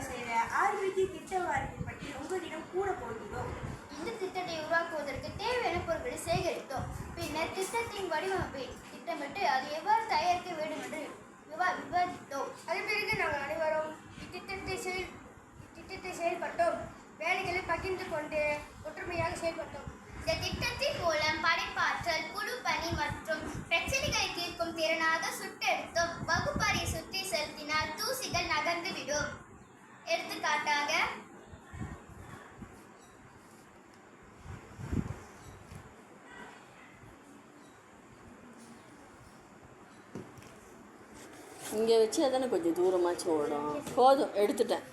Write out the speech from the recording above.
செய்த ஆர்விஜி திட்ட வாரியத்தை பற்றி உங்களிடம் கூற போகிறோம். இந்த திட்டத்தை உருவாக்குவதற்கு தேவையான பொருட்களை சேகரித்தோம். பின்னர் திட்டத்தின் வடிவமைப்பை திட்டமிட்டு அது எவ்வாறு தயாரிக்க வேண்டும் என்று விவாதித்தோம். அதன் பிறகு நாங்கள் அனைவரும் இத்திட்டத்தை செயல்பட்டோம். வேலைகளை பகிர்ந்து கொண்டு ஒற்றுமையாக செயல்பட்டோம். இந்த திட்டத்தின் மூலம் படைப்பாற்றல், குழு பணி மற்றும் பிரச்சனைகளை தீர்க்கும் திறனாக சுட்டெடுத்தோம். வகுப்பறை சுற்றி செலுத்தினால் தூசிகள் நகர்ந்து விடும். எடுத்துக்காட்டாக இங்கே வச்சு அதானே கொஞ்சம் தூரமாச்சும் ஓடும். போதும், எடுத்துட்டேன்.